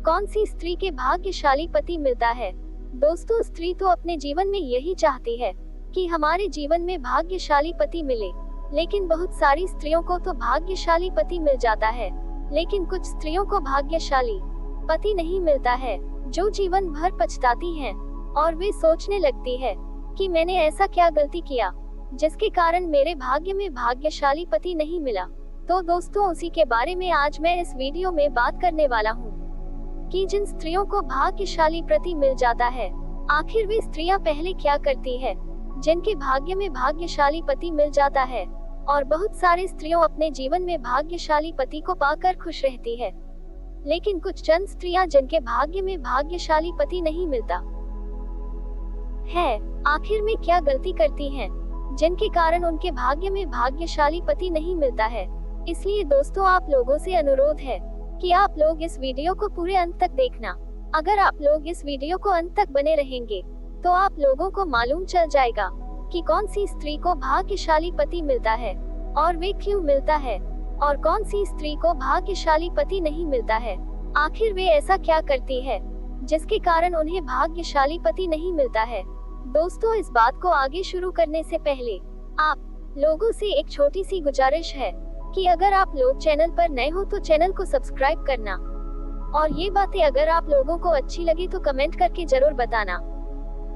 कौन सी स्त्री के भाग्यशाली पति मिलता है। दोस्तों, स्त्री तो अपने जीवन में यही चाहती है कि हमारे जीवन में भाग्यशाली पति मिले, लेकिन बहुत सारी स्त्रियों को तो भाग्यशाली पति मिल जाता है, लेकिन कुछ स्त्रियों को भाग्यशाली पति नहीं मिलता है, जो जीवन भर पछताती हैं और वे सोचने लगती है कि मैंने ऐसा क्या गलती किया जिसके कारण मेरे भाग्य में भाग्यशाली पति नहीं मिला। तो दोस्तों, उसी के बारे में आज मैं इस वीडियो में बात करने वाला हूँ कि जिन स्त्रियों को भाग्यशाली पति मिल जाता है, आखिर वे स्त्रियां पहले क्या करती है जिनके भाग्य में भाग्यशाली पति मिल जाता है। और बहुत सारी स्त्रियों अपने जीवन में भाग्यशाली पति को पाकर खुश रहती है, लेकिन कुछ चंद स्त्रियां जिनके भाग्य में भाग्यशाली पति नहीं मिलता है, आखिर में क्या गलती करती हैं जिनके कारण उनके भाग्य में भाग्यशाली पति नहीं मिलता है। इसलिए दोस्तों, आप लोगों से अनुरोध है कि आप लोग इस वीडियो को पूरे अंत तक देखना। अगर आप लोग इस वीडियो को अंत तक बने रहेंगे तो आप लोगों को मालूम चल जाएगा कि कौन सी स्त्री को भाग्यशाली पति मिलता है और वे क्यों मिलता है, और कौन सी स्त्री को भाग्यशाली पति नहीं मिलता है, आखिर वे ऐसा क्या करती है जिसके कारण उन्हें भाग्यशाली पति नहीं मिलता है। दोस्तों, इस बात को आगे शुरू करने से पहले आप लोगों से एक छोटी सी गुजारिश है कि अगर आप लोग चैनल पर नए हो तो चैनल को सब्सक्राइब करना, और ये बातें अगर आप लोगों को अच्छी लगी तो कमेंट करके जरूर बताना।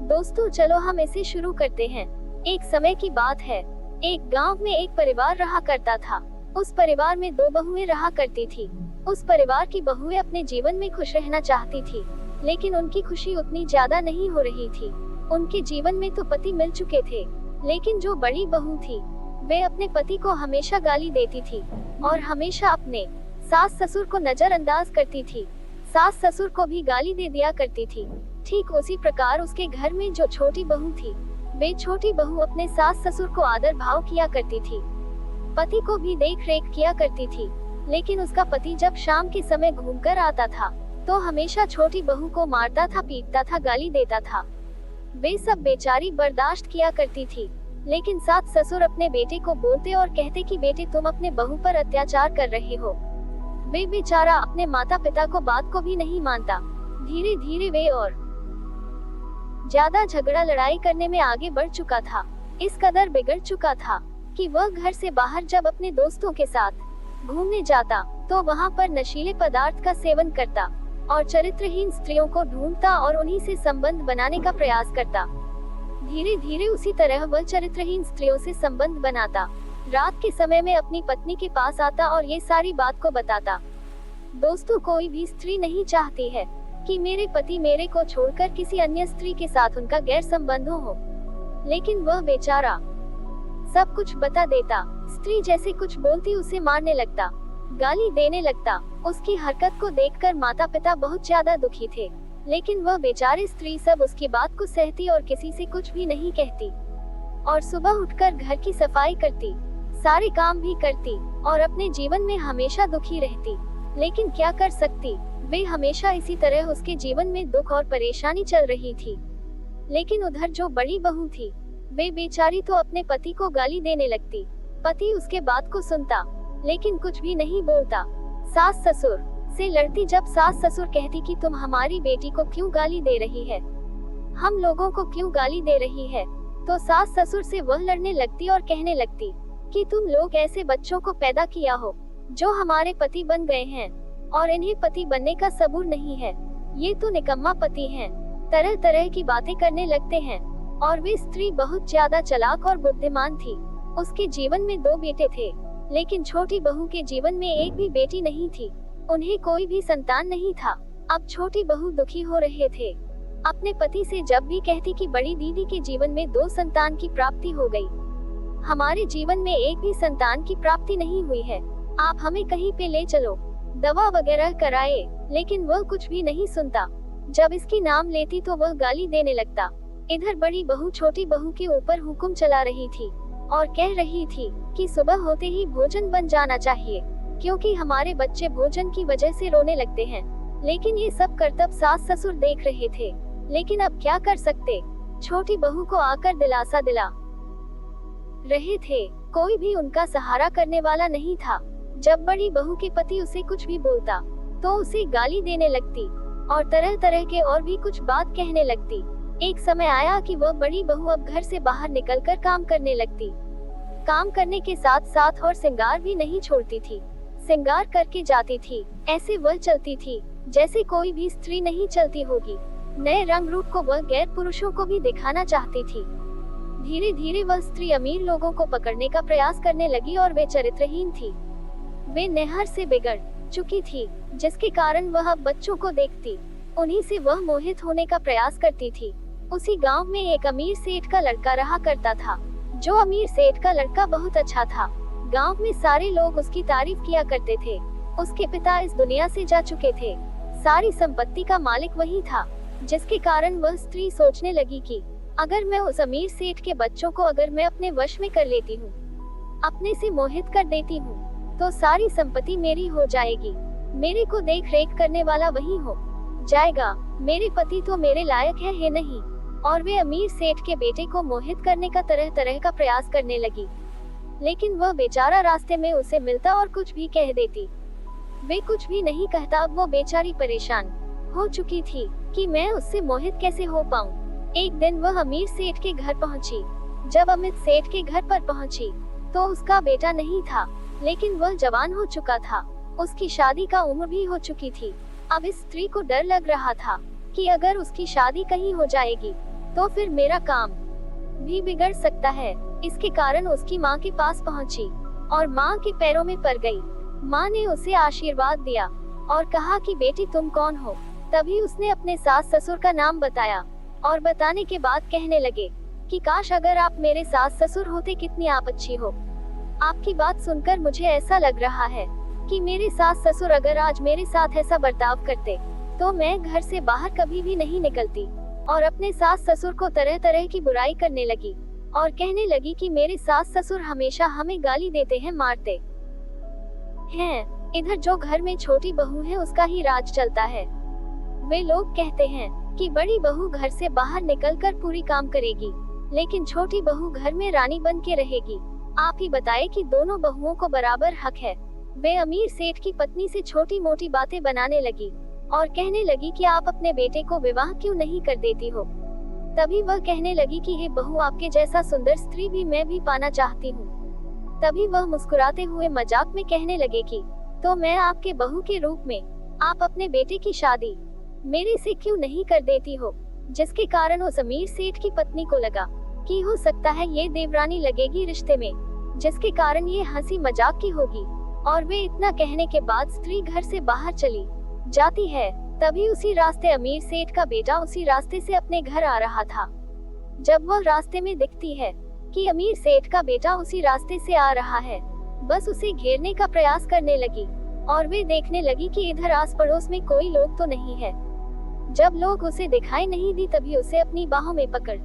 दोस्तों, चलो हम इसे शुरू करते हैं। एक समय की बात है, एक गांव में एक परिवार रहा करता था। उस परिवार में 2 बहुएं रहा करती थी। उस परिवार की बहुएं अपने जीवन में खुश रहना चाहती थी, लेकिन उनकी खुशी उतनी ज्यादा नहीं हो रही थी। उनके जीवन में तो पति मिल चुके थे, लेकिन जो बड़ी बहू थी वे अपने पति को हमेशा गाली देती थी और हमेशा अपने सास ससुर को नजरअंदाज करती थी। सास ससुर को भी गाली दे दिया करती थी। ठीक उसी प्रकार उसके घर में जो छोटी बहू थी, वे छोटी बहू अपने सास ससुर को आदर भाव किया करती थी, पति को भी देख रेख किया करती थी। लेकिन उसका पति जब शाम के समय घूमकर आता था तो हमेशा छोटी बहू को मारता था, पीटता था, गाली देता था। वे सब बेचारी बर्दाश्त किया करती थी, लेकिन सास ससुर अपने बेटे को बोलते और कहते कि बेटे, तुम अपने बहू पर अत्याचार कर रहे हो। वे बेचारा अपने माता पिता को बात को भी नहीं मानता। धीरे धीरे वे और ज्यादा झगड़ा लड़ाई करने में आगे बढ़ चुका था। इस कदर बिगड़ चुका था कि वह घर से बाहर जब अपने दोस्तों के साथ घूमने जाता तो वहां पर नशीले पदार्थ का सेवन करता और चरित्रहीन स्त्रियों को ढूंढता और उन्हीं से संबंध बनाने का प्रयास करता। धीरे धीरे उसी तरह वह चरित्रहीन स्त्रियों से संबंध बनाता। रात के समय में अपनी पत्नी के पास आता और ये सारी बात को बताता। दोस्तों, कोई भी स्त्री नहीं चाहती है कि मेरे पति मेरे को छोड़कर किसी अन्य स्त्री के साथ उनका गैर संबंध हो, लेकिन वह बेचारा सब कुछ बता देता। स्त्री जैसे कुछ बोलती उसे मारने लगता, गाली देने लगता। उसकी हरकत को देखकर माता पिता बहुत ज्यादा दुखी थे, लेकिन वह बेचारी स्त्री सब उसकी बात को सहती और किसी से कुछ भी नहीं कहती, और सुबह उठकर घर की सफाई करती, सारे काम भी करती और अपने जीवन में हमेशा दुखी रहती। लेकिन क्या कर सकती, वे हमेशा इसी तरह उसके जीवन में दुख और परेशानी चल रही थी। लेकिन उधर जो बड़ी बहू थी, वे बेचारी तो अपने पति को गाली देने लगती। पति उसके बात को सुनता, लेकिन कुछ भी नहीं बोलता। सास ससुर से लड़ती। जब सास ससुर कहती कि तुम हमारी बेटी को क्यों गाली दे रही है, हम लोगों को क्यों गाली दे रही है, तो सास ससुर से वह लड़ने लगती और कहने लगती कि तुम लोग ऐसे बच्चों को पैदा किया हो जो हमारे पति बन गए हैं और इन्हें पति बनने का सबूर नहीं है। ये तो निकम्मा पति हैं। तरह तरह की बातें करने लगते हैं। और वे स्त्री बहुत ज्यादा चालाक और बुद्धिमान थी। उसके जीवन में 2 बेटे थे, लेकिन छोटी बहू के जीवन में एक भी बेटी नहीं थी। उन्हें कोई भी संतान नहीं था। अब छोटी बहू दुखी हो रहे थे। अपने पति से जब भी कहती कि बड़ी दीदी के जीवन में 2 संतान की प्राप्ति हो गई, हमारे जीवन में एक भी संतान की प्राप्ति नहीं हुई है, आप हमें कहीं पे ले चलो, दवा वगैरह कराए, लेकिन वह कुछ भी नहीं सुनता। जब इसकी नाम लेती तो वह गाली देने लगता। इधर बड़ी बहू छोटी बहू के ऊपर हुक्म चला रही थी और कह रही थी कि सुबह होते ही भोजन बन जाना चाहिए, क्योंकि हमारे बच्चे भोजन की वजह से रोने लगते हैं। लेकिन ये सब करतब सास ससुर देख रहे थे। लेकिन अब क्या कर सकते, छोटी बहू को आकर दिलासा दिला रहे थे, कोई भी उनका सहारा करने वाला नहीं था। जब बड़ी बहू के पति उसे कुछ भी बोलता तो उसे गाली देने लगती और तरह तरह के और भी कुछ बात कहने लगती। एक समय आया कि वह बड़ी बहू अब घर से बाहर निकलकर काम करने लगती। काम करने के साथ साथ और श्रृंगार भी नहीं छोड़ती थी। श्रृंगार करके जाती थी। ऐसे वह चलती थी जैसे कोई भी स्त्री नहीं चलती होगी। नए रंग रूप को वह गैर पुरुषों को भी दिखाना चाहती थी। धीरे धीरे वह स्त्री अमीर लोगों को पकड़ने का प्रयास करने लगी और वे चरित्रहीन थी। वे नेहर से बिगड़ चुकी थी, जिसके कारण वह अब बच्चों को देखती उन्हीं से वह मोहित होने का प्रयास करती थी। उसी गांव में एक अमीर सेठ का लड़का रहा करता था। जो अमीर सेठ का लड़का बहुत अच्छा था। गांव में सारे लोग उसकी तारीफ किया करते थे। उसके पिता इस दुनिया से जा चुके थे। सारी संपत्ति का मालिक वही था, जिसके कारण वह स्त्री सोचने लगी कि अगर मैं उस अमीर सेठ के बच्चों को अगर मैं अपने वश में कर लेती हूँ, अपने से मोहित कर देती हूँ, तो सारी संपत्ति मेरी हो जाएगी। मेरे को देख रेख करने वाला वही हो जाएगा। मेरे पति तो मेरे लायक है नहीं। और वे अमीर सेठ के बेटे को मोहित करने का तरह तरह का प्रयास करने लगी, लेकिन वह बेचारा रास्ते में उसे मिलता और कुछ भी कह देती। वे कुछ भी नहीं कहता। अब वो बेचारी परेशान हो चुकी थी कि मैं उससे मोहित कैसे हो पाऊं। एक दिन वह अमीर सेठ के घर पहुंची। जब अमित सेठ के घर पर पहुंची तो उसका बेटा नहीं था, लेकिन वह जवान हो चुका था। उसकी शादी का उम्र भी हो चुकी थी। अब इस स्त्री को डर लग रहा था कि अगर उसकी शादी कहीं हो जाएगी तो फिर मेरा काम भी बिगड़ सकता है। इसके कारण उसकी माँ के पास पहुंची और माँ के पैरों में पड़ गई। माँ ने उसे आशीर्वाद दिया और कहा कि बेटी तुम कौन हो। तभी उसने अपने सास ससुर का नाम बताया और बताने के बाद कहने लगे कि काश अगर आप मेरे सास ससुर होते, कितनी आप अच्छी हो। आपकी बात सुनकर मुझे ऐसा लग रहा है कि मेरे सास ससुर अगर आज मेरे साथ ऐसा बर्ताव करते तो मैं घर से बाहर कभी भी नहीं निकलती। और अपने सास ससुर को तरह तरह की बुराई करने लगी और कहने लगी कि मेरे सास ससुर हमेशा हमें गाली देते हैं, मारते हैं। इधर जो घर में छोटी बहू है उसका ही राज चलता है। वे लोग कहते हैं कि बड़ी बहू घर से बाहर निकलकर पूरी काम करेगी, लेकिन छोटी बहू घर में रानी बन के रहेगी। आप ही बताएं कि दोनों बहुओं को बराबर हक है। वे अमीर सेठ की पत्नी से छोटी मोटी बातें बनाने लगी और कहने लगी कि आप अपने बेटे को विवाह क्यों नहीं कर देती हो। तभी वह कहने लगी कि हे बहू, आपके जैसा सुंदर स्त्री भी मैं भी पाना चाहती हूँ। तभी वह मुस्कुराते हुए मजाक में कहने लगे कि तो मैं आपके बहू के रूप में आप अपने बेटे की शादी मेरे से क्यों नहीं कर देती हो। जिसके कारण उस अमीर सेठ की पत्नी को लगा कि हो सकता है ये देवरानी लगेगी रिश्ते में, जिसके कारण ये हंसी मजाक की होगी। और वे इतना कहने के बाद स्त्री घर से बाहर चली जाती है। तभी उसी रास्ते अमीर सेठ का बेटा उसी रास्ते से अपने घर आ रहा था। जब वह रास्ते में दिखती है कि अमीर सेठ का बेटा उसी रास्ते से आ रहा है, बस उसे घेरने का प्रयास करने लगी और वे देखने लगी कि इधर आस पड़ोस में कोई लोग तो नहीं है। जब लोग उसे दिखाई नहीं दी तभी उसे अपनी बाहों में पकड़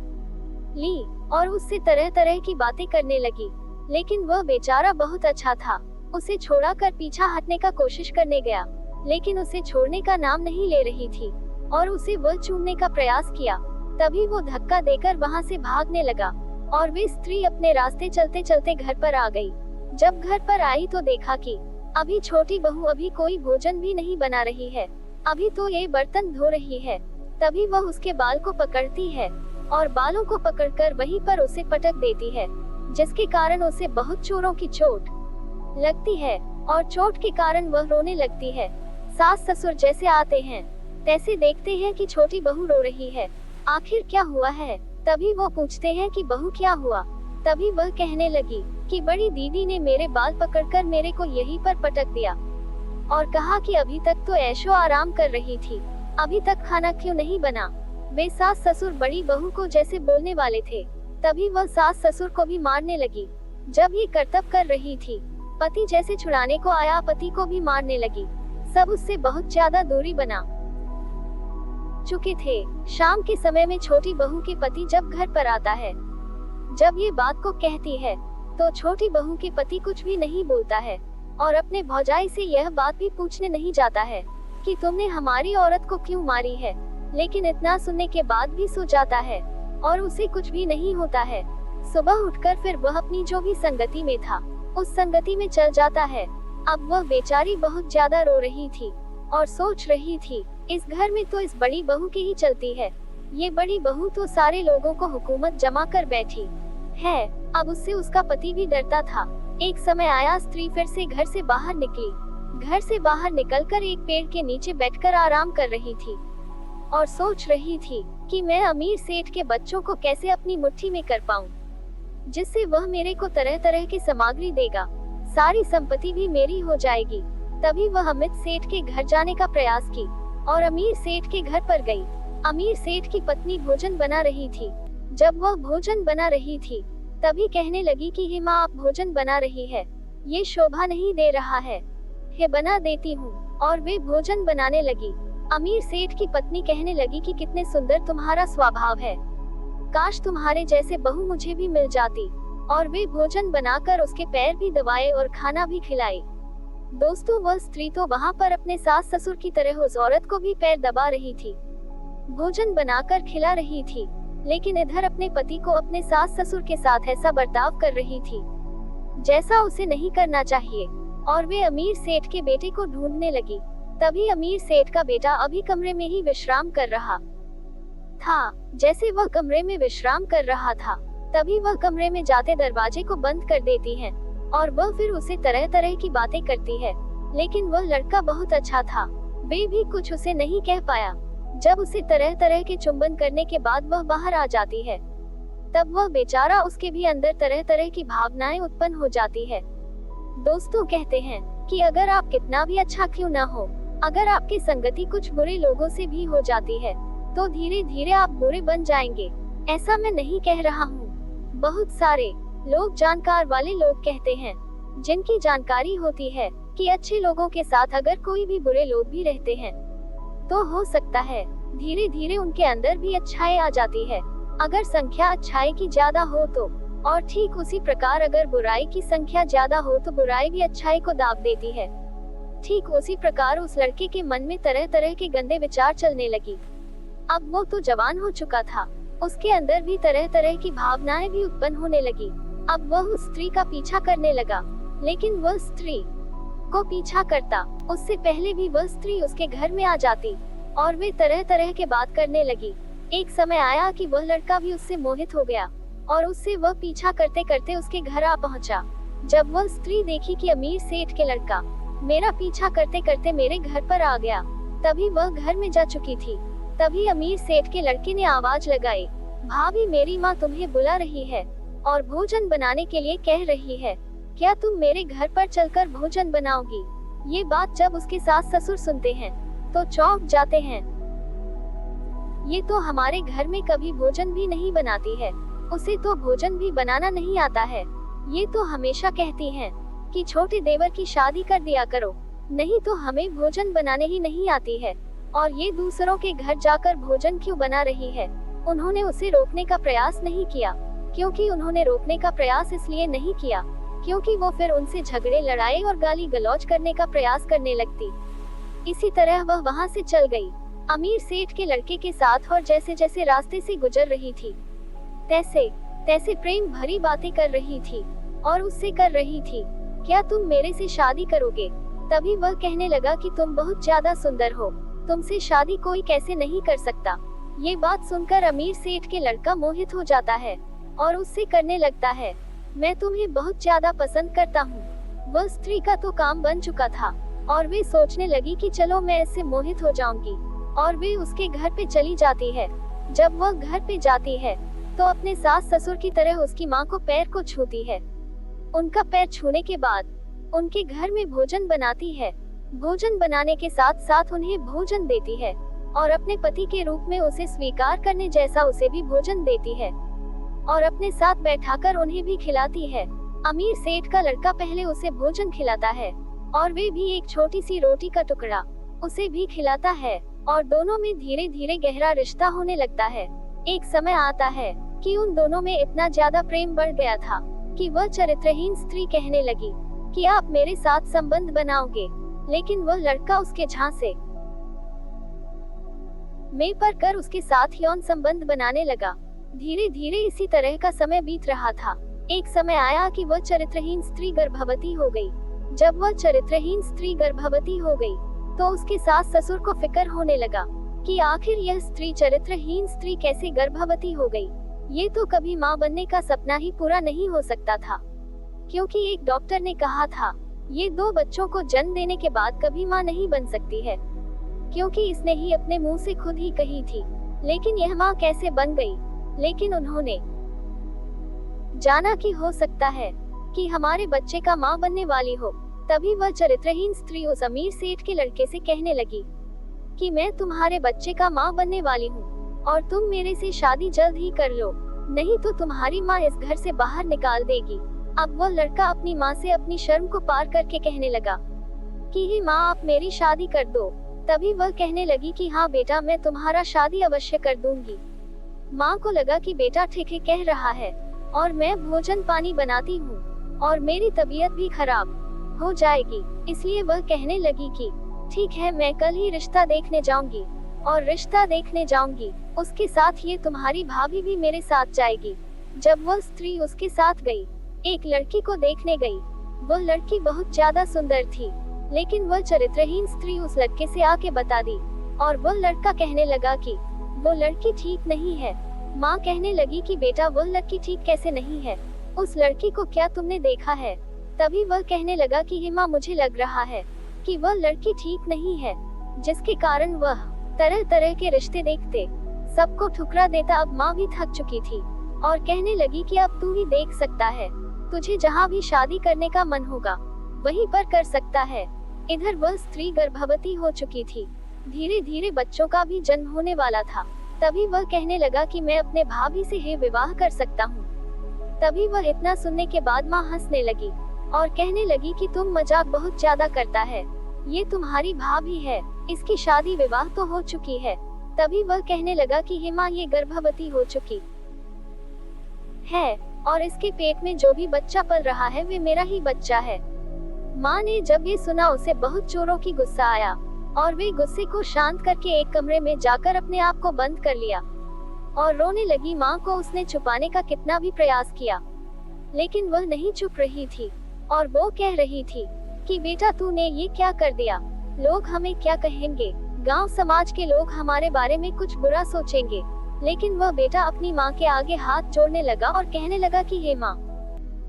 ली और उससे तरह तरह की बातें करने लगी, लेकिन वह बेचारा बहुत अच्छा था। उसे छोड़ा कर पीछा हटने का कोशिश करने गया, लेकिन उसे छोड़ने का नाम नहीं ले रही थी और उसे वह चूमने का प्रयास किया। तभी वो धक्का देकर वहां से भागने लगा और वे स्त्री अपने रास्ते चलते चलते घर पर आ गई। जब घर पर आई तो देखा कि अभी छोटी बहू अभी कोई भोजन भी नहीं बना रही है, अभी तो ये बर्तन धो रही है। तभी वह उसके बाल को पकड़ती है और बालों को पकड़कर वहीं पर उसे पटक देती है, जिसके कारण उसे बहुत जोरों की चोट लगती है और चोट के कारण वह रोने लगती है। सास ससुर जैसे आते हैं तैसे देखते हैं कि छोटी बहू रो रही है, आखिर क्या हुआ है। तभी वो पूछते हैं कि बहू क्या हुआ। तभी वह कहने लगी कि बड़ी दीदी ने मेरे बाल पकड़कर मेरे को यहीं पर पटक दिया और कहा कि अभी तक तो ऐशो आराम कर रही थी, अभी तक खाना क्यों नहीं बना। वे सास ससुर बड़ी बहू को जैसे बोलने वाले थे, तभी वह सास ससुर को भी मारने लगी। जब ये करतब कर रही थी, पति जैसे छुड़ाने को आया, पति को भी मारने लगी। सब उससे बहुत ज्यादा दूरी बना चुके थे। शाम के समय में छोटी बहू के पति जब घर पर आता है, जब ये बात को कहती है तो छोटी बहू के पति कुछ भी नहीं बोलता है और अपने भौजाई से यह बात भी पूछने नहीं जाता है कि तुमने हमारी औरत को क्यों मारी है। लेकिन इतना सुनने के बाद भी सो जाता है और उसे कुछ भी नहीं होता है। सुबह उठकर फिर वह अपनी जो भी संगति में था उस संगति में चल जाता है। अब वह बेचारी बहुत ज्यादा रो रही थी और सोच रही थी, इस घर में तो इस बड़ी बहू की ही चलती है। ये बड़ी बहू तो सारे लोगों को हुकूमत जमा कर बैठी है। अब उससे उसका पति भी डरता था। एक समय आया, स्त्री फिर से घर से बाहर निकली। घर से बाहर निकलकर एक पेड़ के नीचे बैठकर आराम कर रही थी और सोच रही थी कि मैं अमीर सेठ के बच्चों को कैसे अपनी मुट्ठी में कर पाऊं, जिससे वह मेरे को तरह तरह की सामग्री देगा, सारी संपत्ति भी मेरी हो जाएगी। तभी वह अमित सेठ के घर जाने का प्रयास की और अमीर सेठ के घर पर गई। अमीर सेठ की पत्नी भोजन बना रही थी। जब वह भोजन बना रही थी, तभी कहने लगी कि हे माँ, आप भोजन बना रही है, ये शोभा नहीं दे रहा है, हे बना देती हूँ। और वे भोजन बनाने लगी। अमीर सेठ की पत्नी कहने लगी कि कितने सुंदर तुम्हारा स्वभाव है, काश तुम्हारे जैसे बहू मुझे भी मिल जाती। और वे भोजन बनाकर उसके पैर भी दबाए और खाना भी खिलाए। दोस्तों, वह स्त्री तो वहाँ पर अपने सास ससुर की तरह उस औरत को भी पैर दबा रही थी, भोजन बनाकर खिला रही थी, लेकिन इधर अपने पति को अपने सास ससुर के साथ ऐसा बर्ताव कर रही थी जैसा उसे नहीं करना चाहिए। और वे अमीर सेठ के बेटे को ढूंढने लगी। तभी अमीर सेठ का बेटा अभी कमरे में ही विश्राम कर रहा था। जैसे वह कमरे में विश्राम कर रहा था, तभी वह कमरे में जाते दरवाजे को बंद कर देती है और वह फिर उसे तरह तरह की बातें करती है। लेकिन वह लड़का बहुत अच्छा था, वे भी कुछ उसे नहीं कह पाया। जब उसे तरह तरह के चुंबन करने के बाद वह बाहर आ जाती है, तब वह बेचारा, उसके भी अंदर तरह तरह की भावनाएं उत्पन्न हो जाती है। दोस्तों, कहते हैं कि अगर आप कितना भी अच्छा क्यों ना हो, अगर आपकी संगति कुछ बुरे लोगों से भी हो जाती है, तो धीरे धीरे आप बुरे बन जाएंगे। ऐसा मैं नहीं कह रहा हूँ। बहुत सारे लोग, जानकार वाले लोग कहते हैं, जिनकी जानकारी होती है कि अच्छे लोगों के साथ अगर कोई भी बुरे लोग भी रहते हैं, तो हो सकता है धीरे धीरे उनके अंदर भी अच्छाई आ जाती है, अगर संख्या अच्छाई की ज्यादा हो तो। और ठीक उसी प्रकार अगर बुराई की संख्या ज्यादा हो तो बुराई भी अच्छाई को दाब देती है। ठीक उसी प्रकार उस लड़के के मन में तरह तरह के गंदे विचार चलने लगी। अब वो तो जवान हो चुका था, उसके अंदर भी तरह तरह की भावनाएं भी उत्पन्न होने लगी। अब वह उस स्त्री का पीछा करने लगा, लेकिन वह स्त्री को पीछा करता उससे पहले भी वह स्त्री उसके घर में आ जाती और वे तरह तरह के बात करने लगी। एक समय आया कि वह लड़का भी उससे मोहित हो गया और उससे वह पीछा करते करते उसके घर आ पहुंचा। जब वह स्त्री देखी कि अमीर सेठ के लड़का मेरा पीछा करते करते मेरे घर पर आ गया, तभी वह घर में जा चुकी थी। तभी अमीर सेठ के लड़के ने आवाज लगाई, भाभी, मेरी माँ तुम्हें बुला रही है और भोजन बनाने के लिए कह रही है, क्या तुम मेरे घर पर चलकर भोजन बनाओगी? ये बात जब उसके सास ससुर सुनते हैं तो चौंक जाते हैं। ये तो हमारे घर में कभी भोजन भी नहीं बनाती है, उसे तो भोजन भी बनाना नहीं आता है। ये तो हमेशा कहती हैं कि छोटे देवर की शादी कर दिया करो, नहीं तो हमें भोजन बनाने ही नहीं आती है। और ये दूसरों के घर जाकर भोजन क्यों बना रही है? उन्होंने उसे रोकने का प्रयास नहीं किया, क्योंकि उन्होंने रोकने का प्रयास इसलिए नहीं किया क्योंकि वो फिर उनसे झगड़े, लड़ाई और गाली गलौज करने का प्रयास करने लगती। इसी तरह वह वहाँ से चल गई अमीर सेठ के लड़के के साथ, और जैसे जैसे रास्ते से गुजर रही थी तैसे तैसे प्रेम भरी बातें कर रही थी और उससे कर रही थी, क्या तुम मेरे से शादी करोगे? तभी वह कहने लगा कि तुम बहुत ज्यादा सुंदर हो, तुमसे शादी कोई कैसे नहीं कर सकता। ये बात सुनकर अमीर सेठ के लड़का मोहित हो जाता है और उससे करने लगता है, मैं तुम्हें बहुत ज्यादा पसंद करता हूँ। वह स्त्री का तो काम बन चुका था और वे सोचने लगी कि चलो मैं इससे मोहित हो जाऊंगी, और वे उसके घर पे चली जाती है। जब वह घर पे जाती है तो अपने सास ससुर की तरह उसकी माँ को पैर को छूती है। उनका पैर छूने के बाद उनके घर में भोजन बनाती है। भोजन बनाने के साथ साथ उन्हें भोजन देती है और अपने पति के रूप में उसे स्वीकार करने जैसा उसे भी भोजन देती है और अपने साथ बैठाकर उन्हें भी खिलाती है। अमीर सेठ का लड़का पहले उसे भोजन खिलाता है और वे भी एक छोटी सी रोटी का टुकड़ा उसे भी खिलाता है और दोनों में धीरे धीरे गहरा रिश्ता होने लगता है। एक समय आता है कि उन दोनों में इतना ज्यादा प्रेम बढ़ गया था कि वह चरित्रहीन स्त्री कहने लगी कि आप मेरे साथ संबंध बनाओगे, लेकिन वह लड़का उसके झांसे में पड़कर उसके साथ यौन संबंध बनाने लगा। धीरे धीरे इसी तरह का समय बीत रहा था। एक समय आया कि वह चरित्रहीन स्त्री गर्भवती हो गई। जब वह चरित्रहीन स्त्री गर्भवती हो गई तो उसके सास ससुर को फिक्र होने लगा कि आखिर यह स्त्री चरित्रहीन स्त्री कैसे गर्भवती हो गई। ये तो कभी माँ बनने का सपना ही पूरा नहीं हो सकता था, क्योंकि एक डॉक्टर ने कहा था ये 2 बच्चों को जन्म देने के बाद कभी माँ नहीं बन सकती है, क्योंकि इसने ही अपने मुंह से खुद ही कही थी। लेकिन यह माँ कैसे बन गई? लेकिन उन्होंने जाना कि हो सकता है कि हमारे बच्चे का माँ बनने वाली हो। तभी वह चरित्रहीन स्त्री उस अमीर सेठ के लड़के से कहने लगी कि मैं तुम्हारे बच्चे का माँ बनने वाली हूँ और तुम मेरे से शादी जल्द ही कर लो, नहीं तो तुम्हारी माँ इस घर से बाहर निकाल देगी। अब वह लड़का अपनी माँ से अपनी शर्म को पार करके कहने लगा कि हे माँ, आप मेरी शादी कर दो। तभी वह कहने लगी कि हाँ बेटा, मैं तुम्हारा शादी अवश्य कर दूंगी। माँ को लगा कि बेटा ठीक ही कह रहा है और मैं भोजन पानी बनाती हूँ और मेरी तबीयत भी खराब हो जाएगी, इसलिए वह कहने लगी कि ठीक है, मैं कल ही रिश्ता देखने जाऊंगी और रिश्ता देखने जाऊंगी, उसके साथ ये तुम्हारी भाभी भी मेरे साथ जाएगी। जब वह स्त्री उसके साथ गई, एक लड़की को देखने गई। वह लड़की बहुत ज्यादा सुंदर थी, लेकिन वह चरित्रहीन स्त्री उस लड़के से आके बता दी और वह लड़का कहने लगा कि वो लड़की ठीक नहीं है। माँ कहने लगी कि बेटा, वह लड़की ठीक कैसे नहीं है? उस लड़की को क्या तुमने देखा है? तभी वह कहने लगा कि हे माँ, मुझे लग रहा है कि वह लड़की ठीक नहीं है, जिसके कारण वह तरह तरह के रिश्ते देखते सबको ठुकरा देता। अब माँ भी थक चुकी थी और कहने लगी कि अब तू ही देख सकता है, तुझे जहाँ भी शादी करने का मन होगा वहीं पर कर सकता है। इधर वह स्त्री गर्भवती हो चुकी थी, धीरे धीरे बच्चों का भी जन्म होने वाला था। तभी वह कहने लगा कि मैं अपने भाभी से ही विवाह कर सकता हूँ। तभी वह इतना सुनने के बाद माँ हंसने लगी और कहने लगी कि तुम मजाक बहुत ज्यादा करता है, ये तुम्हारी भाभी है, इसकी शादी विवाह तो हो चुकी है। तभी वह कहने लगा कि हे माँ, ये गर्भवती हो चुकी है और इसके पेट में जो भी बच्चा पल रहा है वे मेरा ही बच्चा है। माँ ने जब ये सुना, उसे बहुत जोरों की गुस्सा आया और वे गुस्से को शांत करके एक कमरे में जाकर अपने आप को बंद कर लिया और रोने लगी। माँ को उसने छुपाने का कितना भी प्रयास किया, लेकिन वह नहीं चुप रही थी और वो कह रही थी कि बेटा, तूने ये क्या कर दिया? लोग हमें क्या कहेंगे? गांव समाज के लोग हमारे बारे में कुछ बुरा सोचेंगे। लेकिन वह बेटा अपनी माँ के आगे हाथ जोड़ने लगा और कहने लगा कि हे माँ,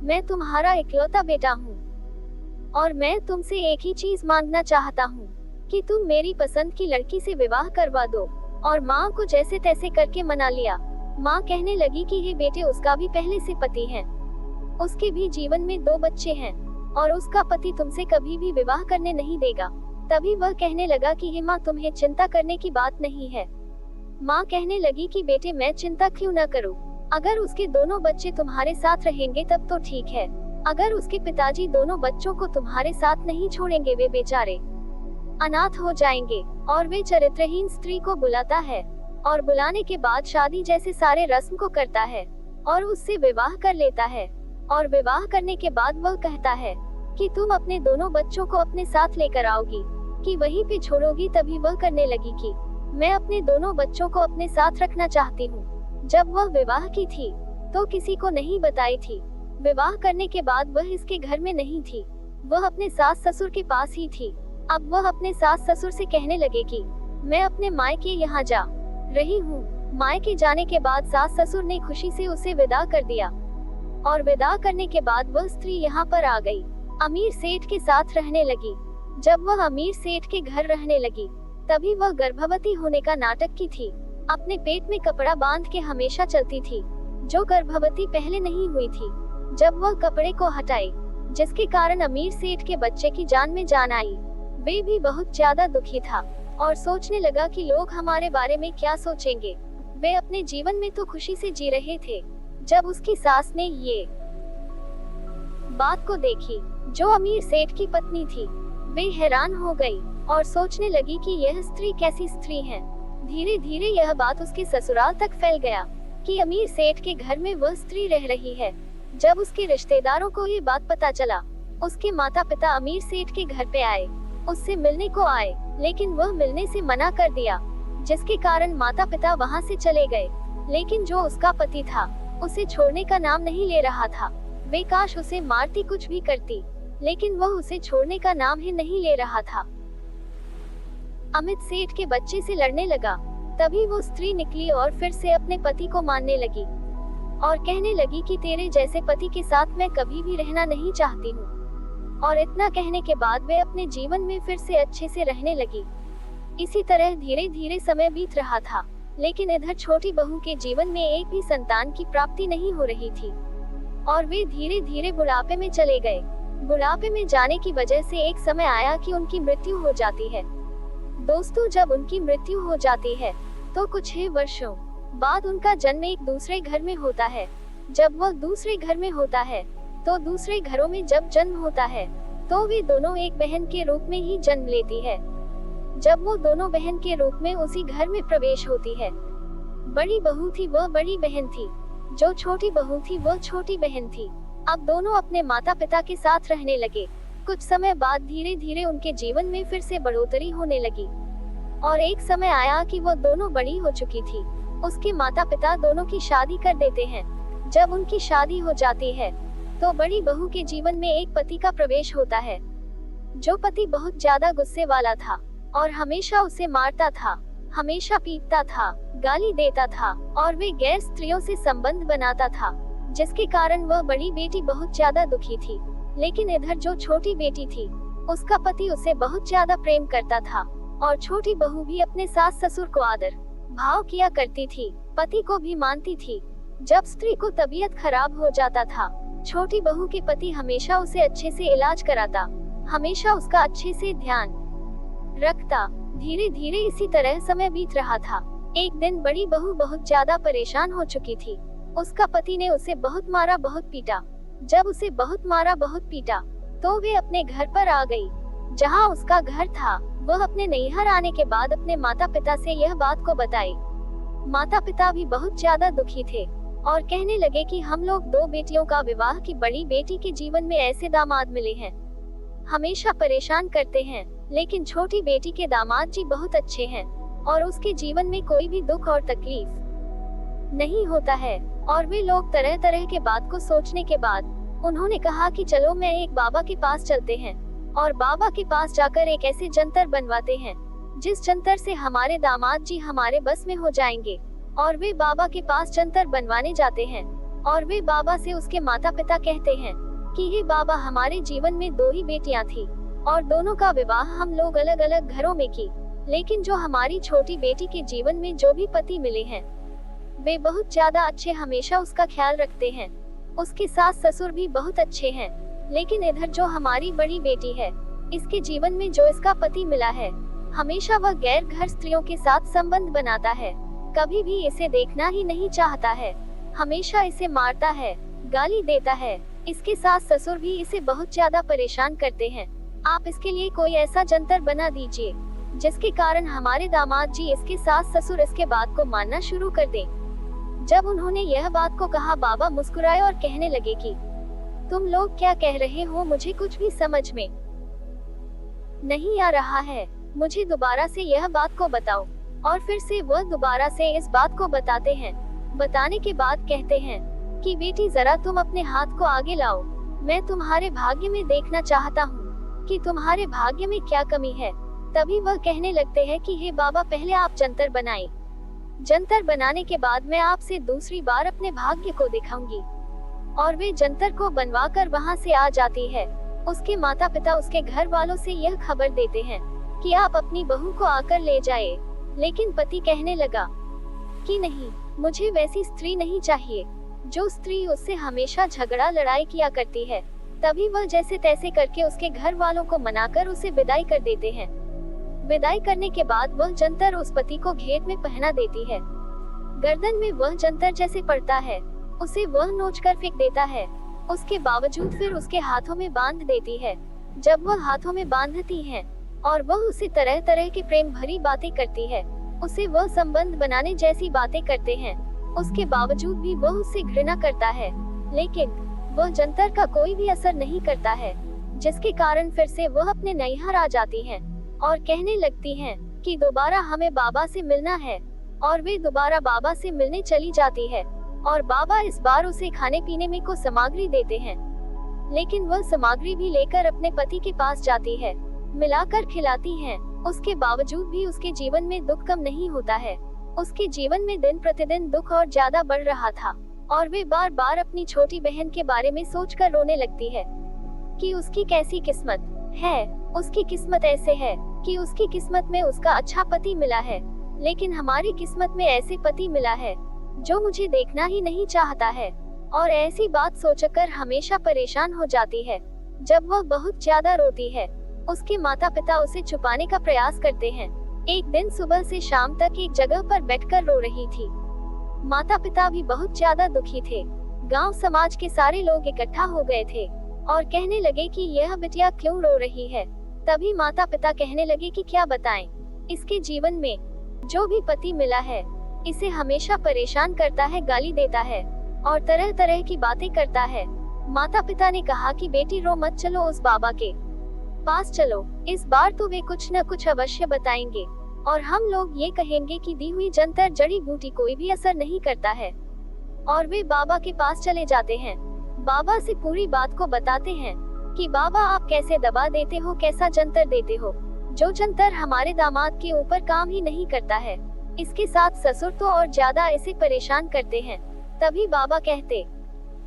मैं तुम्हारा इकलौता बेटा हूँ और मैं तुमसे एक ही चीज मांगना चाहता हूँ कि तुम मेरी पसंद की लड़की से विवाह करवा दो। और माँ को जैसे तैसे करके मना लिया। माँ कहने लगी कि हे बेटे, उसका भी पहले से पति है, उसके भी जीवन में 2 बच्चे हैं और उसका पति तुमसे कभी भी विवाह करने नहीं देगा। तभी वह कहने लगा कि हे माँ, तुम्हें चिंता करने की बात नहीं है। माँ कहने लगी कि बेटे, मैं चिंता क्यों न करूँ? अगर उसके दोनों बच्चे तुम्हारे साथ रहेंगे तब तो ठीक है, अगर उसके पिताजी दोनों बच्चों को तुम्हारे साथ नहीं छोड़ेंगे, वे बेचारे अनाथ हो जाएंगे। और वे चरित्रहीन स्त्री को बुलाता है और बुलाने के बाद शादी जैसे सारे रस्म को करता है और उससे विवाह कर लेता है। और विवाह करने के बाद वह कहता है कि तुम अपने दोनों बच्चों को अपने साथ लेकर आओगी कि वहीं पे छोड़ोगी। तभी वह करने लगी कि मैं अपने दोनों बच्चों को अपने साथ रखना चाहती हूँ। जब वह विवाह की थी तो किसी को नहीं बताई थी। विवाह करने के बाद वह इसके घर में नहीं थी, वह अपने सास ससुर के पास ही थी। अब वह अपने सास ससुर से कहने लगे कि मैं अपने मायके यहाँ जा रही हूँ। मायके जाने के बाद सास ससुर ने खुशी से उसे विदा कर दिया और विदा करने के बाद वह स्त्री यहाँ पर आ गई, अमीर सेठ के साथ रहने लगी। जब वह अमीर सेठ के घर रहने लगी तभी वह गर्भवती होने का नाटक की थी। अपने पेट में कपड़ा बांध के हमेशा चलती थी, जो गर्भवती पहले नहीं हुई थी। जब वह कपड़े को हटाई, जिसके कारण अमीर सेठ के बच्चे की जान में जान आई, वे भी बहुत ज्यादा दुखी था और सोचने लगा कि लोग हमारे बारे में क्या सोचेंगे। वे अपने जीवन में तो खुशी से जी रहे थे। जब उसकी सास ने ये बात को देखी, जो अमीर सेठ की पत्नी थी, वे हैरान हो गई और सोचने लगी कि यह स्त्री कैसी स्त्री है। धीरे धीरे यह बात उसके ससुराल तक फैल गया कि अमीर सेठ के घर में वह स्त्री रह रही है। जब उसके रिश्तेदारों को ये बात पता चला, उसके माता पिता अमीर सेठ के घर पे आए, उससे मिलने को आए, लेकिन वह मिलने से मना कर दिया, जिसके कारण माता पिता वहाँ से चले गए। लेकिन जो उसका पति था, उसे छोड़ने का नाम नहीं ले रहा था। वे काश उसे मारती, कुछ भी करती, लेकिन वह उसे छोड़ने का नाम ही नहीं ले रहा था। अमित सेठ के बच्चे से लड़ने लगा। तभी वो स्त्री निकली और फिर से अपने पति को मारने लगी और कहने लगी कि तेरे जैसे पति के साथ मैं कभी भी रहना नहीं चाहती हूँ। और इतना कहने के बाद वे अपने जीवन में फिर से अच्छे से रहने लगी। इसी तरह धीरे धीरे समय बीत रहा था, लेकिन इधर छोटी बहू के जीवन में एक भी संतान की प्राप्ति नहीं हो रही थी और वे धीरे धीरे बुढ़ापे में चले गए। बुढ़ापे में जाने की वजह से एक समय आया कि उनकी मृत्यु हो जाती है। दोस्तों, जब उनकी मृत्यु हो जाती है तो कुछ ही वर्षों बाद उनका जन्म एक दूसरे घर में होता है। जब वह दूसरे घर में होता है तो दूसरे घरों में जब जन्म होता है तो वे दोनों एक बहन के रूप में ही जन्म लेती है। जब वो दोनों बहन के रूप में उसी घर में प्रवेश होती है, बड़ी बहू थी वह बड़ी बहन थी, जो छोटी बहू थी वह छोटी बहन थी। अब दोनों अपने माता पिता के साथ रहने लगे। कुछ समय बाद धीरे धीरे उनके जीवन में फिर से बढ़ोतरी होने लगी और एक समय आया कि वो दोनों बड़ी हो चुकी थी। उसके माता पिता दोनों की शादी कर देते हैं। जब उनकी शादी हो जाती है तो बड़ी बहू के जीवन में एक पति का प्रवेश होता है, जो पति बहुत ज्यादा गुस्से वाला था और हमेशा उसे मारता था, हमेशा पीटता था, गाली देता था और वे गैर स्त्रियों से संबंध बनाता था, जिसके कारण वह बड़ी बेटी बहुत ज्यादा दुखी थी। लेकिन इधर जो छोटी बेटी थी, उसका पति उसे बहुत ज्यादा प्रेम करता था और छोटी बहू भी अपने सास ससुर को आदर भाव किया करती थी, पति को भी मानती थी। जब स्त्री को तबीयत खराब हो जाता था, छोटी बहू के पति हमेशा उसे अच्छे से इलाज कराता, हमेशा उसका अच्छे से ध्यान रखता। धीरे धीरे इसी तरह समय बीत रहा था। एक दिन बड़ी बहू बहुत ज्यादा परेशान हो चुकी थी। उसका पति ने उसे बहुत मारा, बहुत पीटा। जब उसे बहुत मारा, बहुत पीटा तो वे अपने घर पर आ गई, जहाँ उसका घर था। वह अपने नैहर आने के बाद अपने माता पिता से यह बात को बताई। माता पिता भी बहुत ज्यादा दुखी थे और कहने लगे कि हम लोग दो बेटियों का विवाह की बड़ी बेटी के जीवन में ऐसे दामाद मिले हैं, हमेशा परेशान करते हैं, लेकिन छोटी बेटी के दामाद जी बहुत अच्छे हैं और उसके जीवन में कोई भी दुख और तकलीफ नहीं होता है। और वे लोग तरह तरह के बात को सोचने के बाद उन्होंने कहा कि चलो मैं एक बाबा के पास चलते हैं और बाबा के पास जाकर एक ऐसे जंतर बनवाते हैं जिस जंतर से हमारे दामाद जी हमारे बस में हो जाएंगे। और वे बाबा के पास जंतर बनवाने जाते हैं और वे बाबा से उसके माता पिता कहते हैं कि हे बाबा, हमारे जीवन में दो ही बेटियां थी और दोनों का विवाह हम लोग अलग अलग घरों में की, लेकिन जो हमारी छोटी बेटी के जीवन में जो भी पति मिले हैं वे बहुत ज्यादा अच्छे, हमेशा उसका ख्याल रखते हैं, उसके सास ससुर भी बहुत अच्छे हैं। लेकिन इधर जो हमारी बड़ी बेटी है, इसके जीवन में जो इसका पति मिला है, हमेशा वह गैर घर स्त्रियों के साथ संबंध बनाता है, कभी भी इसे देखना ही नहीं चाहता है, हमेशा इसे मारता है, गाली देता है। इसके सास ससुर भी इसे बहुत ज्यादा परेशान करते हैं। आप इसके लिए कोई ऐसा जंतर बना दीजिए जिसके कारण हमारे दामाद जी, इसके सास ससुर इसके बात को मानना शुरू कर दें। जब उन्होंने यह बात को कहा, बाबा मुस्कुराए और कहने लगे कि तुम लोग क्या कह रहे हो, मुझे कुछ भी समझ में नहीं आ रहा है, मुझे दोबारा से यह बात को बताओ। और फिर से वह दोबारा से इस बात को बताते हैं। बताने के बाद कहते हैं कि बेटी, जरा तुम अपने हाथ को आगे लाओ, मैं तुम्हारे भाग्य में देखना चाहता हूँ कि तुम्हारे भाग्य में क्या कमी है। तभी वह कहने लगते हैं कि हे बाबा, पहले आप जंतर बनाएं, जंतर बनाने के बाद मैं आपसे दूसरी बार अपने भाग्य को दिखाऊंगी। और वे जंतर को बनवाकर वहाँ से आ जाती है। उसके माता पिता उसके घर वालों से यह खबर देते हैं कि आप अपनी बहू को आकर ले जाए, लेकिन पति कहने लगा कि नहीं, मुझे वैसी स्त्री नहीं चाहिए जो स्त्री उससे हमेशा झगड़ा लड़ाई किया करती है। तभी वह जैसे तैसे करके उसके घर वालों को मनाकर उसे विदाई कर देते हैं। विदाई करने के बाद वह जंतर उस पति को घेट में पहना देती है। गर्दन में वह जंतर जैसे पड़ता है, उसे वह नोच कर फेंक देता है। उसके बावजूद फिर उसके हाथों में बांध देती है। जब वह हाथों में बांधती है और वह उसे तरह तरह की प्रेम भरी बातें करती है, उसे वह संबंध बनाने जैसी बातें करते हैं, उसके बावजूद भी वह उससे घृणा करता है। लेकिन वह जंतर का कोई भी असर नहीं करता है, जिसके कारण फिर से वह अपने नैहर आ जाती हैं और कहने लगती हैं कि दोबारा हमें बाबा से मिलना है। और वे दोबारा बाबा से मिलने चली जाती है और बाबा इस बार उसे खाने पीने में कुछ सामग्री देते हैं, लेकिन वह सामग्री भी लेकर अपने पति के पास जाती है, मिलाकर खिलाती हैं। उसके बावजूद भी उसके जीवन में दुख कम नहीं होता है। उसके जीवन में दिन प्रतिदिन दुख और ज्यादा बढ़ रहा था और वे बार बार अपनी छोटी बहन के बारे में सोचकर रोने लगती है कि उसकी कैसी किस्मत है। उसकी किस्मत ऐसे है कि उसकी किस्मत में उसका अच्छा पति मिला है, लेकिन हमारी किस्मत में ऐसे पति मिला है जो मुझे देखना ही नहीं चाहता है। और ऐसी बात सोचकर हमेशा परेशान हो जाती है। जब वह बहुत ज्यादा रोती है, उसके माता पिता उसे छुपाने का प्रयास करते हैं। एक दिन सुबह से शाम तक एक जगह पर बैठकर रो रही थी। माता पिता भी बहुत ज्यादा दुखी थे। गांव समाज के सारे लोग इकट्ठा हो गए थे और कहने लगे कि यह बिटिया क्यों रो रही है। तभी माता पिता कहने लगे कि क्या बताएं, इसके जीवन में जो भी पति मिला है इसे हमेशा परेशान करता है, गाली देता है और तरह तरह की बातें करता है। माता पिता ने कहा कि बेटी रो मत, चलो उस बाबा के पास चलो, इस बार तो वे कुछ न कुछ अवश्य बताएंगे और हम लोग ये कहेंगे कि दी हुई जंतर जड़ी बूटी कोई भी असर नहीं करता है। और वे बाबा के पास चले जाते हैं। बाबा से पूरी बात को बताते हैं कि बाबा आप कैसे दबा देते हो, कैसा जंतर देते हो, जो जंतर हमारे दामाद के ऊपर काम ही नहीं करता है। इसके साथ ससुर तो और ज्यादा ऐसे परेशान करते हैं। तभी बाबा कहते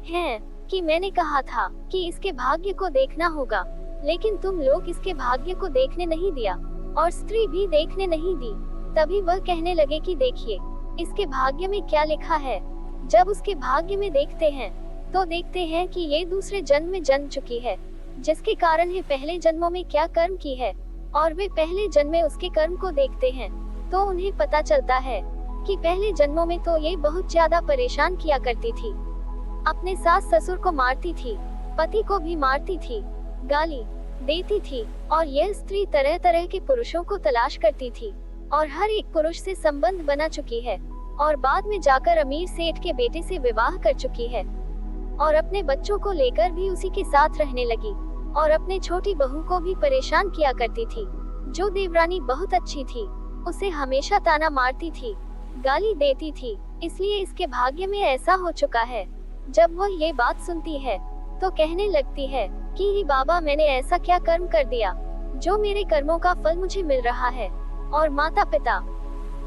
हैं कि मैंने कहा था कि इसके भाग्य को देखना होगा, लेकिन तुम लोग इसके भाग्य को देखने नहीं दिया और स्त्री भी देखने नहीं दी। तभी वह कहने लगे कि देखिए इसके भाग्य में क्या लिखा है। जब उसके भाग्य में देखते हैं तो देखते हैं कि ये दूसरे जन्म में जन्म चुकी है, जिसके कारण है पहले जन्मों में क्या कर्म की है। और वे पहले जन्म में उसके कर्म को देखते हैं तो उन्हें पता चलता है कि पहले जन्मों में तो ये बहुत ज्यादा परेशान किया करती थी, अपने सास ससुर को मारती थी, पति को भी मारती थी, गाली देती थी और यह स्त्री तरह तरह के पुरुषों को तलाश करती थी और हर एक पुरुष से संबंध बना चुकी है और बाद में जाकर अमीर सेठ के बेटे से विवाह कर चुकी है और अपने बच्चों को लेकर भी उसी के साथ रहने लगी और अपने छोटी बहू को भी परेशान किया करती थी। जो देवरानी बहुत अच्छी थी उसे हमेशा ताना मारती थी, गाली देती थी, इसलिए इसके भाग्य में ऐसा हो चुका है। जब वह ये बात सुनती है तो कहने लगती है कि ही बाबा मैंने ऐसा क्या कर्म कर दिया जो मेरे कर्मों का फल मुझे मिल रहा है। और माता पिता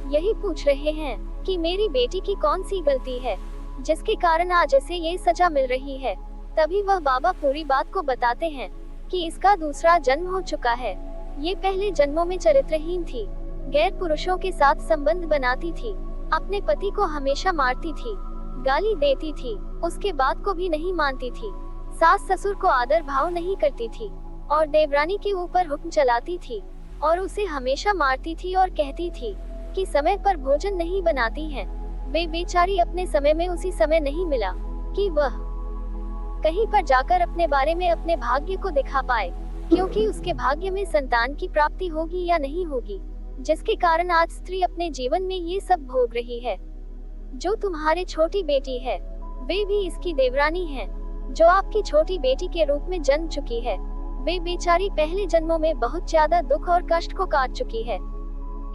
यही पूछ रहे हैं कि मेरी बेटी की कौन सी गलती है जिसके कारण आज इसे ये सजा मिल रही है। तभी वह बाबा पूरी बात को बताते हैं कि इसका दूसरा जन्म हो चुका है। ये पहले जन्मों में चरित्रहीन थी, गैर पुरुषों के साथ संबंध बनाती थी, अपने पति को हमेशा मारती थी, गाली देती थी, उसके बात को भी नहीं मानती थी, सास ससुर को आदर भाव नहीं करती थी और देवरानी के ऊपर हुक्म चलाती थी और उसे हमेशा मारती थी और कहती थी कि समय पर भोजन नहीं बनाती हैं। वे बेचारी अपने समय में उसी समय नहीं मिला कि वह कहीं पर जाकर अपने बारे में अपने भाग्य को दिखा पाए, क्योंकि उसके भाग्य में संतान की प्राप्ति होगी या नहीं होगी, जिसके कारण आज स्त्री अपने जीवन में ये सब भोग रही है। जो तुम्हारी छोटी बेटी है वे भी इसकी देवरानी है, जो आपकी छोटी बेटी के रूप में जन्म चुकी है। वे बेचारी पहले जन्मों में बहुत ज्यादा दुख और कष्ट को काट चुकी है,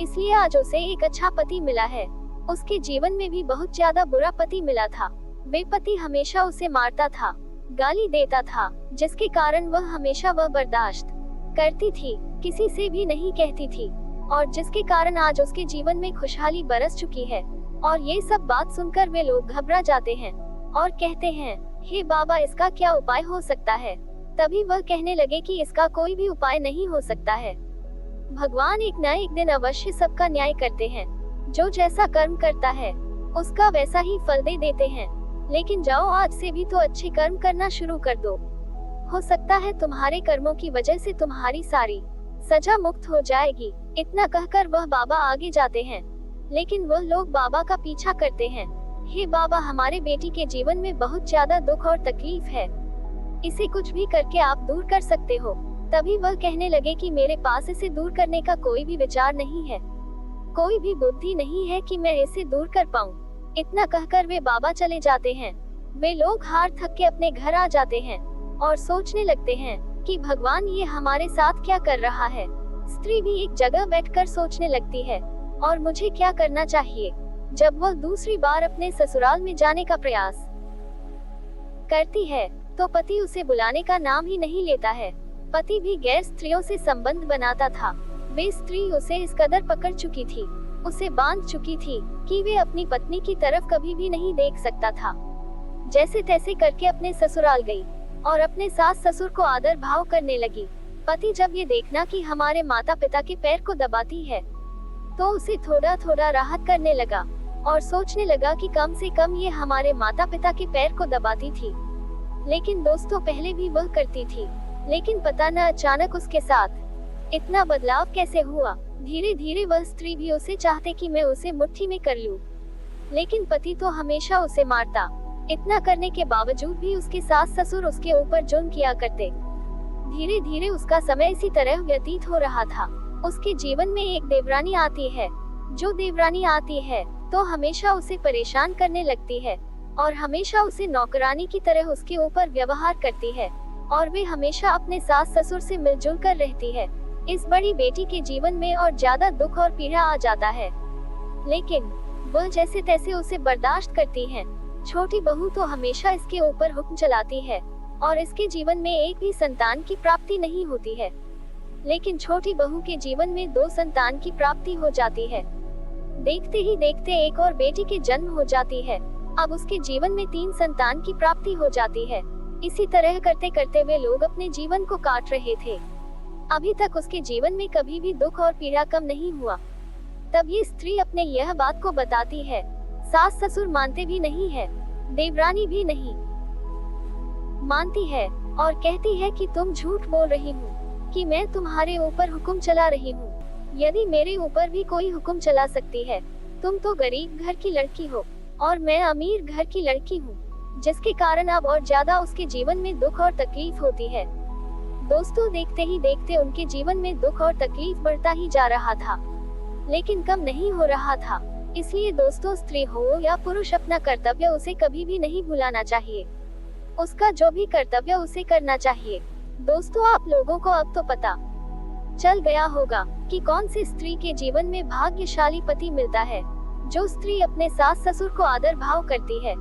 इसलिए आज उसे एक अच्छा पति मिला है। उसके जीवन में भी बहुत ज्यादा बुरा पति मिला था। वे पति हमेशा उसे मारता था, गाली देता था, जिसके कारण वह हमेशा वह बर्दाश्त करती थी, किसी से भी नहीं कहती थी और जिसके कारण आज उसके जीवन में खुशहाली बरस चुकी है। और ये सब बात सुनकर वे लोग घबरा जाते हैं और कहते हैं हे बाबा इसका क्या उपाय हो सकता है। तभी वह कहने लगे कि इसका कोई भी उपाय नहीं हो सकता है। भगवान एक न एक दिन अवश्य सबका न्याय करते हैं। जो जैसा कर्म करता है उसका वैसा ही फल दे देते हैं। लेकिन जाओ आज से भी तो अच्छे कर्म करना शुरू कर दो, हो सकता है तुम्हारे कर्मों की वजह से तुम्हारी सारी सजा मुक्त हो जाएगी। इतना कहकर वह बाबा आगे जाते हैं, लेकिन वह लोग बाबा का पीछा करते हैं। हे बाबा हमारे बेटी के जीवन में बहुत ज्यादा दुख और तकलीफ है, इसे कुछ भी करके आप दूर कर सकते हो। तभी वह कहने लगे कि मेरे पास इसे दूर करने का कोई भी विचार नहीं है, कोई भी बुद्धि नहीं है कि मैं इसे दूर कर पाऊं। इतना कहकर वे बाबा चले जाते हैं। वे लोग हार थक के अपने घर आ जाते हैं और सोचने लगते हैं कि भगवान ये हमारे साथ क्या कर रहा है। स्त्री भी एक जगह बैठकर सोचने लगती है और मुझे क्या करना चाहिए। जब वह दूसरी बार अपने ससुराल में जाने का प्रयास करती है तो पति उसे बुलाने का नाम ही नहीं लेता है। पति भी गैर स्त्रियों से संबंध बनाता था वे स्त्री उसे इस कदर पकड़ चुकी थी, उसे बांध चुकी थी कि वे अपनी पत्नी की तरफ कभी भी नहीं देख सकता था। जैसे तैसे करके अपने ससुराल गई और अपने सास ससुर को आदर भाव करने लगी। पति जब ये देखना कि हमारे माता पिता के पैर को दबाती है, तो उसे थोड़ा थोड़ा राहत करने लगा और सोचने लगा कि कम से कम ये हमारे माता पिता के पैर को दबाती थी। लेकिन दोस्तों पहले भी वह करती थी, लेकिन पता न अचानक उसके साथ इतना बदलाव कैसे हुआ। धीरे धीरे वह स्त्री भी उसे चाहते कि मैं उसे मुट्ठी में कर लूं, लेकिन पति तो हमेशा उसे मारता। इतना करने के बावजूद भी उसके सास ससुर उसके ऊपर जुल्म किया करते। धीरे धीरे उसका समय इसी तरह व्यतीत हो रहा था। उसके जीवन में एक देवरानी आती है। जो देवरानी आती है तो हमेशा उसे परेशान करने लगती है और हमेशा उसे नौकरानी की तरह उसके ऊपर व्यवहार करती है और वे हमेशा अपने सास ससुर से मिलजुल कर रहती है। इस बड़ी बेटी के जीवन में और ज्यादा दुख और पीड़ा आ जाता है, लेकिन वह जैसे तैसे उसे बर्दाश्त करती है। छोटी बहू तो हमेशा इसके ऊपर हुक्म चलाती है और इसके जीवन में एक भी संतान की प्राप्ति नहीं होती है, लेकिन छोटी बहू के जीवन में 2 संतान की प्राप्ति हो जाती है। देखते ही देखते एक और बेटी के जन्म हो जाती है। अब उसके जीवन में 3 संतान की प्राप्ति हो जाती है। इसी तरह करते करते वे लोग अपने जीवन को काट रहे थे। अभी तक उसके जीवन में कभी भी दुख और पीड़ा कम नहीं हुआ। तब ये स्त्री अपने यह बात को बताती है। सास ससुर मानते भी नहीं है, देवरानी भी नहीं मानती है और कहती है कि तुम झूठ बोल रही हो कि मैं तुम्हारे ऊपर हुक्म चला रही हूँ। यदि मेरे ऊपर भी कोई हुक्म चला सकती है, तुम तो गरीब घर की लड़की हो और मैं अमीर घर की लड़की हूँ, जिसके कारण अब और ज्यादा उसके जीवन में दुख और तकलीफ होती है। दोस्तों देखते ही देखते उनके जीवन में दुख और तकलीफ बढ़ता ही जा रहा था, लेकिन कम नहीं हो रहा था। इसलिए दोस्तों स्त्री हो या पुरुष अपना कर्तव्य उसे कभी भी नहीं भुलाना चाहिए। उसका जो भी कर्तव्य उसे करना चाहिए। दोस्तों आप लोगों को अब तो पता चल गया होगा कि कौन सी स्त्री के जीवन में भाग्यशाली पति मिलता है। जो स्त्री अपने सास ससुर को आदर भाव करती है,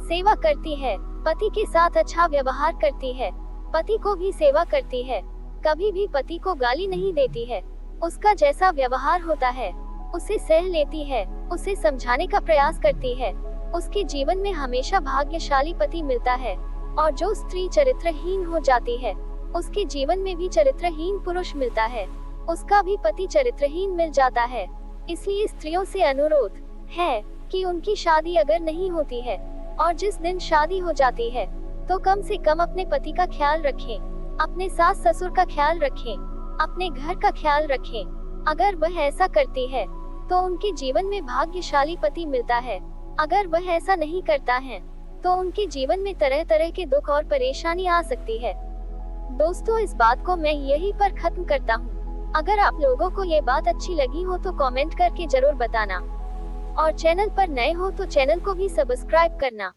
सेवा करती है, पति के साथ अच्छा व्यवहार करती है, पति को भी सेवा करती है, कभी भी पति को गाली नहीं देती है, उसका जैसा व्यवहार होता है उसे सह लेती है, उसे समझाने का प्रयास करती है, उसके जीवन में हमेशा भाग्यशाली पति मिलता है। और जो स्त्री चरित्रहीन हो जाती है, उसके जीवन में भी चरित्रहीन पुरुष मिलता है, उसका भी पति चरित्रहीन मिल जाता है। इसलिए स्त्रियों से अनुरोध है कि उनकी शादी अगर नहीं होती है और जिस दिन शादी हो जाती है तो कम से कम अपने पति का ख्याल रखें, अपने सास ससुर का ख्याल रखें, अपने घर का ख्याल रखें। अगर वह ऐसा करती है तो उनके जीवन में भाग्यशाली पति मिलता है। अगर वह ऐसा नहीं करता है तो उनके जीवन में तरह तरह के दुख और परेशानी आ सकती है। दोस्तों इस बात को मैं यहीं पर खत्म करता हूँ। अगर आप लोगों को ये बात अच्छी लगी हो तो कमेंट करके जरूर बताना और चैनल पर नए हो तो चैनल को भी सब्सक्राइब करना।